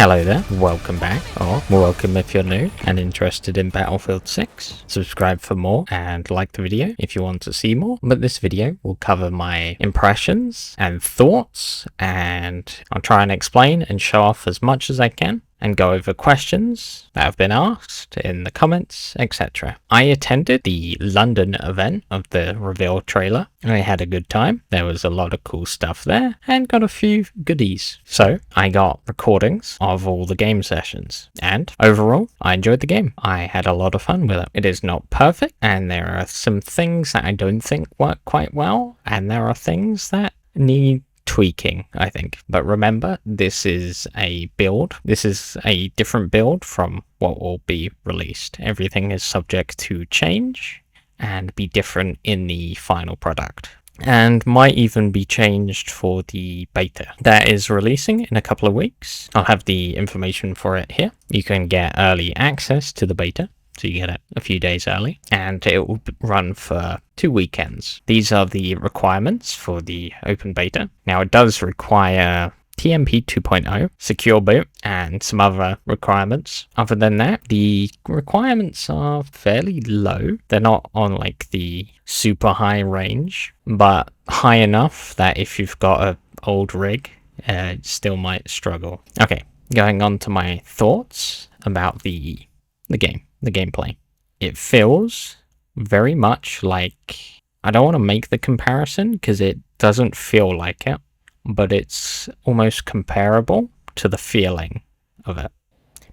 Hello there, welcome back, or welcome if you're new and interested in Battlefield 6. Subscribe for more and like the video if you want to see more. But this video will cover my impressions and thoughts, and I'll try and explain and show off as much as I can and go over questions that have been asked in the comments, etc. I attended the London event of the reveal trailer and I had a good time. There was a lot of cool stuff there and got a few goodies. So I got recordings of all the game sessions and overall I enjoyed the game. I had a lot of fun with it. It is not perfect and there are some things that I don't think work quite well and there are things that need tweaking, I think. But remember, this is a build. This is a different build from what will be released. Everything is subject to change and be different in the final product. And might even be changed for the beta that is releasing in a couple of weeks. I'll have the information for it here. You can get early access to the beta. So you get it a few days early, and it will run for 2 weekends. These are the requirements for the open beta. Now it does require TMP 2.0, secure boot, and some other requirements. Other than that, the requirements are fairly low. They're not on like the super high range, but high enough that if you've got an old rig, it still might struggle. Okay, going on to my thoughts about the game. The gameplay. It feels very much like, I don't want to make the comparison because it doesn't feel like it, but it's almost comparable to the feeling of it.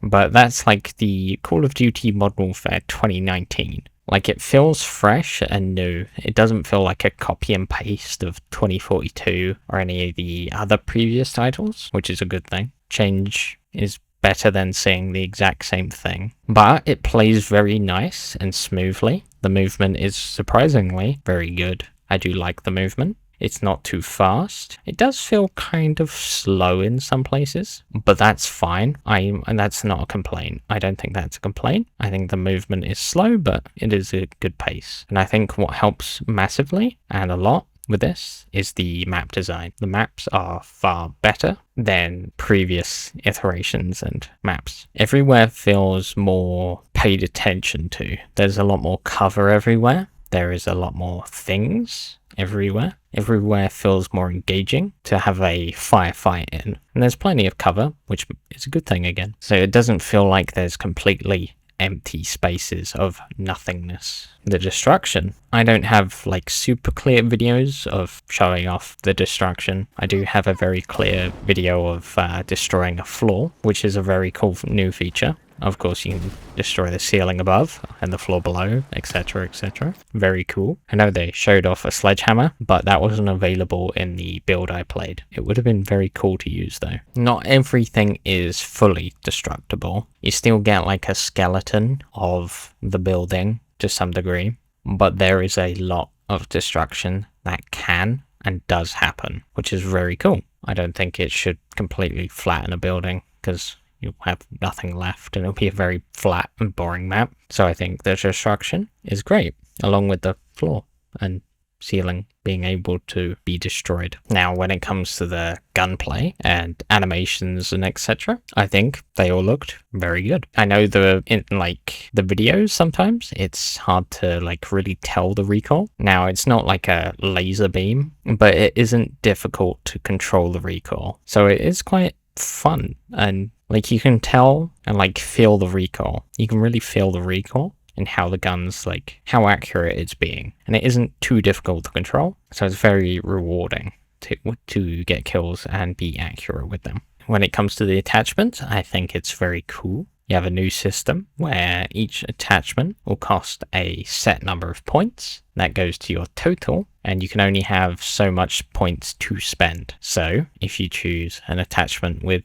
But that's like the Call of Duty Modern Warfare 2019. Like it feels fresh and new. It doesn't feel like a copy and paste of 2042 or any of the other previous titles, which is a good thing. Change is better than seeing the exact same thing, but it plays very nice and smoothly. The movement is surprisingly very good. I do like the movement. It's not too fast. It does feel kind of slow in some places, but that's fine. And that's not a complaint. I don't think that's a complaint. I think the movement is slow, but it is a good pace. And I think what helps massively and a lot with this is the map design. The maps are far better than previous iterations and maps. Everywhere feels more paid attention to. There's a lot more cover everywhere. There is a lot more things everywhere. Everywhere feels more engaging to have a firefight in. And there's plenty of cover, which is a good thing again. So it doesn't feel like there's completely empty spaces of nothingness. The destruction, I don't have like super clear videos of showing off the destruction. I do have a very clear video of destroying a floor, which is a very cool new feature. Of course, you can destroy the ceiling above and the floor below, etc, etc. Very cool. I know they showed off a sledgehammer, but that wasn't available in the build I played. It would have been very cool to use though. Not everything is fully destructible. You still get like a skeleton of the building to some degree, but there is a lot of destruction that can and does happen, which is very cool. I don't think it should completely flatten a building because you'll have nothing left and it'll be a very flat and boring map. So I think the destruction is great, along with the floor and ceiling being able to be destroyed. Now, when it comes to the gunplay and animations and etc., I think they all looked very good. I know in like the videos sometimes it's hard to like really tell the recoil. Now, it's not like a laser beam, but it isn't difficult to control the recoil. So it is quite fun and like you can tell and like feel the recoil. You can really feel the recoil and how the gun's like, how accurate it's being. And it isn't too difficult to control. So it's very rewarding to get kills and be accurate with them. When it comes to the attachments, I think it's very cool. You have a new system where each attachment will cost a set number of points. That goes to your total, and you can only have so much points to spend. So if you choose an attachment with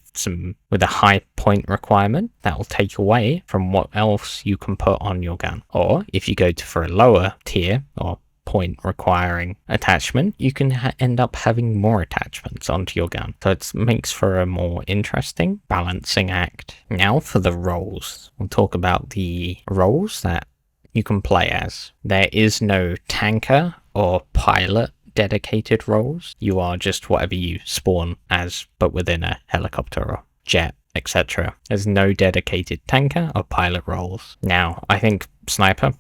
a high point requirement, that will take away from what else you can put on your gun. Or if you go for a lower tier or point requiring attachment, you can end up having more attachments onto your gun. So it makes for a more interesting balancing act. Now for the roles. We'll talk about the roles that you can play as. There is no tanker or pilot dedicated roles. You are just whatever you spawn as, but within a helicopter or jet etc. There's no dedicated tanker or pilot roles. Now, I think Sniper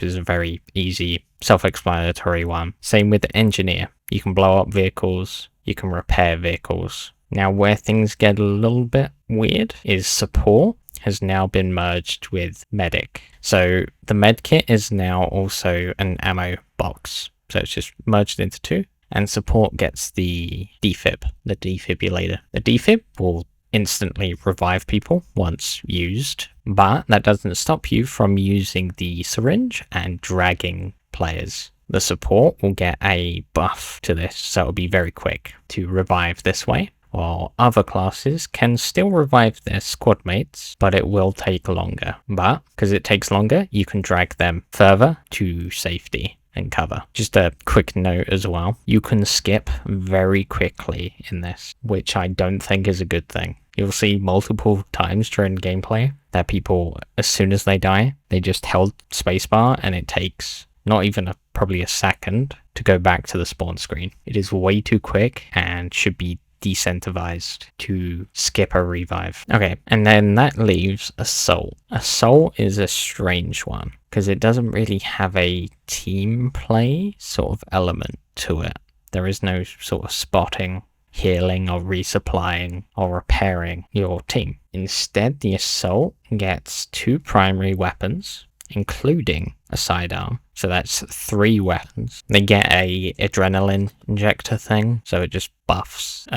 is a very easy, self-explanatory one. Same with the Engineer. You can blow up vehicles, you can repair vehicles. Now, where things get a little bit weird is Support has now been merged with Medic. So the Medkit is now also an ammo box. So it's just merged into two. And Support gets the defib, the defibrillator. The defib will instantly revive people once used, but that doesn't stop you from using the syringe and dragging players. The Support will get a buff to this, so it'll be very quick to revive this way, while other classes can still revive their squad mates, but it will take longer. But because it takes longer, you can drag them further to safety and cover. Just a quick note as well, you can skip very quickly in this, which I don't think is a good thing. You'll see multiple times during gameplay that people, as soon as they die, they just held spacebar and it takes not even probably a second to go back to the spawn screen. It is way too quick and should be decentivized to skip a revive. Okay, and then that leaves Assault. Assault is a strange one because it doesn't really have a team play sort of element to it. There is no sort of spotting, healing or resupplying or repairing your team. Instead, the Assault gets 2 primary weapons, including a sidearm. So that's 3 weapons. They get a adrenaline injector thing, so it just buffs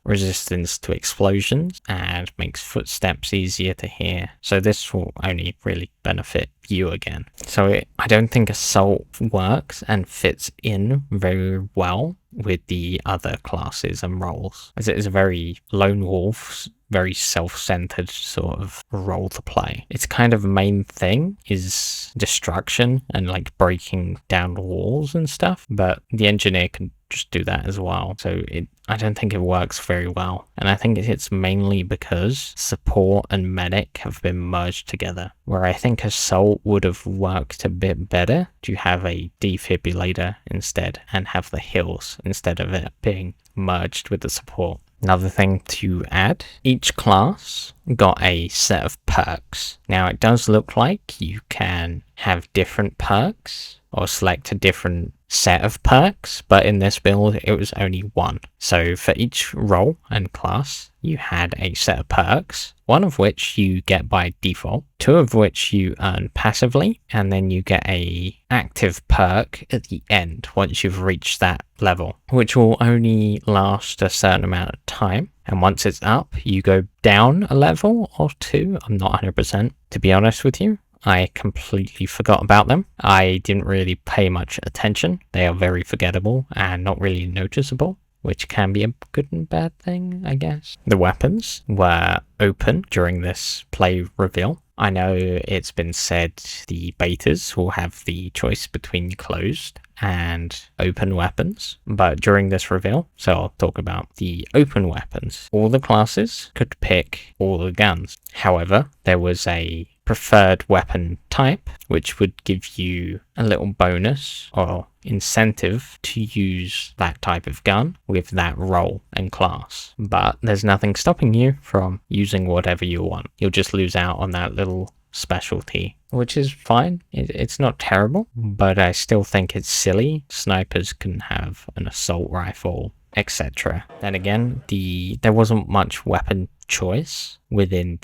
resistance to explosions and makes footsteps easier to hear. So this will only really benefit you again. So I don't think Assault works and fits in very well with the other classes and roles, as it is a very lone wolf, very self-centered sort of role to play. Its kind of main thing is destruction and like breaking down walls and stuff, but the Engineer can just do that as well. So I don't think it works very well, and I think it's mainly because Support and Medic have been merged together, where I think Assault would have worked a bit better to have a defibrillator instead and have the heals instead of it being merged with the Support. Another thing to add, each class got a set of perks. Now it does look like you can have different perks or select a different set of perks, but in this build it was only one. So for each role and class you had a set of perks, one of which you get by default, 2 of which you earn passively, and then you get a active perk at the end once you've reached that level, which will only last a certain amount of time. And once it's up, you go down a level or 2. I'm not 100%, to be honest with you. I completely forgot about them. I didn't really pay much attention. They are very forgettable and not really noticeable, which can be a good and bad thing, I guess. The weapons were open during this play reveal. I know it's been said the betas will have the choice between closed and open weapons, but during this reveal, so I'll talk about the open weapons. All the classes could pick all the guns. However, there was a preferred weapon type, which would give you a little bonus or incentive to use that type of gun with that role and class. But there's nothing stopping you from using whatever you want. You'll just lose out on that little specialty, which is fine. It's not terrible, but I still think it's silly. Snipers can have an assault rifle, etc. Then again, there wasn't much weapon choice within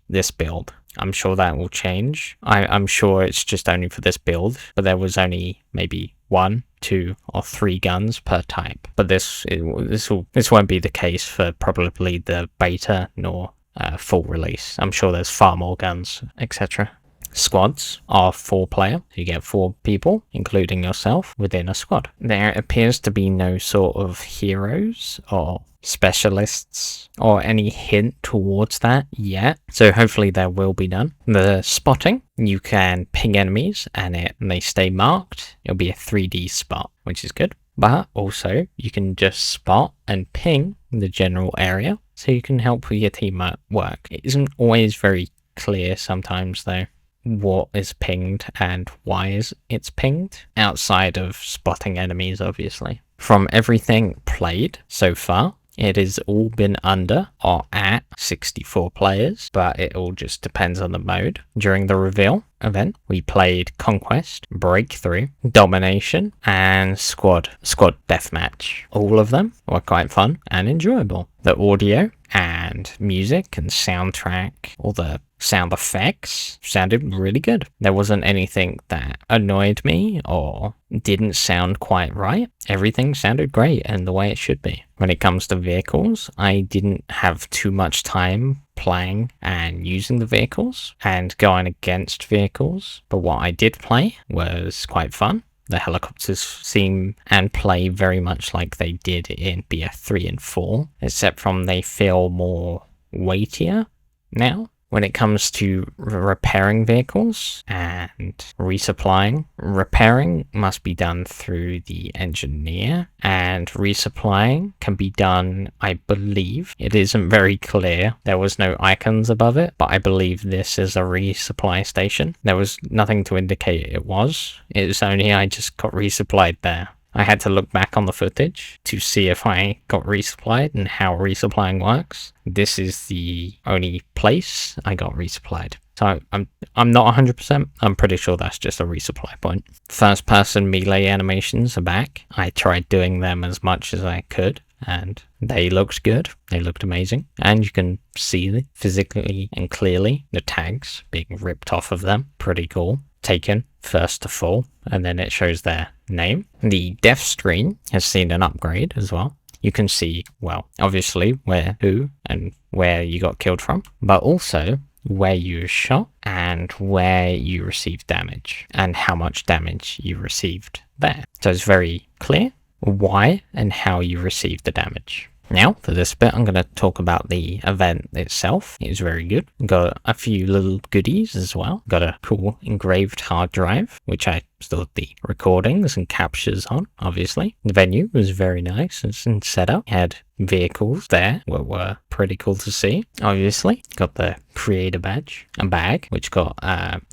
this build. I'm sure that will change. I'm sure it's just only for this build, but there was only maybe 1, 2, or 3 guns per type. But this won't be the case for probably the beta nor full release. I'm sure there's far more guns, etc. Squads are 4-player. You get 4 people, including yourself, within a squad. There appears to be no sort of heroes or specialists or any hint towards that yet, so hopefully there will be none. The spotting, you can ping enemies and they stay marked. It'll be a 3D spot, which is good, but also you can just spot and ping the general area so you can help with your teamwork. It isn't always very clear sometimes though what is pinged and why it's pinged, outside of spotting enemies obviously. From everything played so far, it has all been under or at 64 players, but it all just depends on the mode. During the reveal event, we played Conquest, Breakthrough, Domination, and Squad Deathmatch. All of them were quite fun and enjoyable. The audio and music and soundtrack, all the sound effects sounded really good. There wasn't anything that annoyed me or didn't sound quite right. Everything sounded great and the way it should be. When it comes to vehicles, I didn't have too much time playing and using the vehicles and going against vehicles, but what I did play was quite fun. The helicopters seem and play very much like they did in BF3 and 4, except from they feel more weightier now. When it comes to repairing vehicles and resupplying, repairing must be done through the engineer, and resupplying can be done, I believe. It isn't very clear. There was no icons above it, but I believe this is a resupply station. There was nothing to indicate it was. It's only I just got resupplied there. I had to look back on the footage to see if I got resupplied and how resupplying works. This is the only place I got resupplied. So I'm not 100%. I'm pretty sure that's just a resupply point. First person melee animations are back. I tried doing them as much as I could, and they looked good. They looked amazing. And you can see physically and clearly the tags being ripped off of them. Pretty cool. Taken first to full, and then it shows their name. The death screen has seen an upgrade as well. You can see, well, obviously who and where you got killed from, but also where you were shot and where you received damage and how much damage you received there. So it's very clear why and how you received the damage. Now, for this bit, I'm going to talk about the event itself. It was very good. Got a few little goodies as well. Got a cool engraved hard drive, which I stored the recordings and captures on, obviously. The venue was very nice and set up. Had vehicles there, what were pretty cool to see, obviously. Got the creator badge, a bag, which got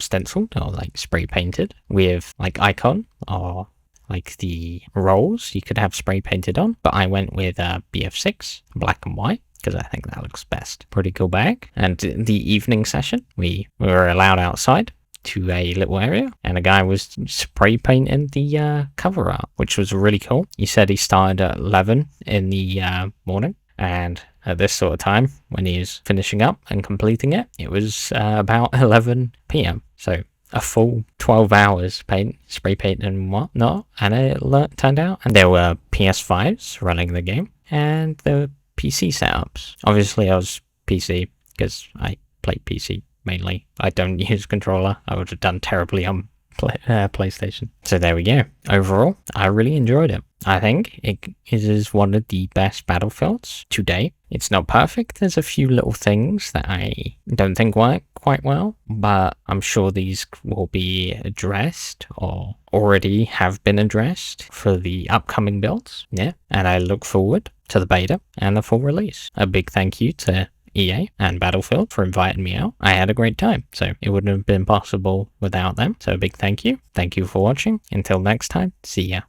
stenciled or like spray painted with like icon or like the rolls you could have spray painted on, but I went with BF6 black and white because I think that looks best. Pretty cool bag. And the evening session, we were allowed outside to a little area, and a guy was spray painting the cover art, which was really cool. He said he started at 11 in the morning, and at this sort of time when he was finishing up and completing it, it was about 11 p.m. So a full 12 hours spray paint and whatnot, and it turned out. And there were PS5s running the game, and there were PC setups. Obviously, I was PC because I play PC mainly. I don't use controller. I would have done terribly on PlayStation. So there we go. Overall, I really enjoyed it. I think it is one of the best Battlefields to date. It's not perfect. There's a few little things that I don't think work quite well, but I'm sure these will be addressed or already have been addressed for the upcoming builds. Yeah, and I look forward to the beta and the full release. A big thank you to EA and Battlefield for inviting me out. I had a great time, so it wouldn't have been possible without them. So a big thank you. Thank you for watching. Until next time, see ya.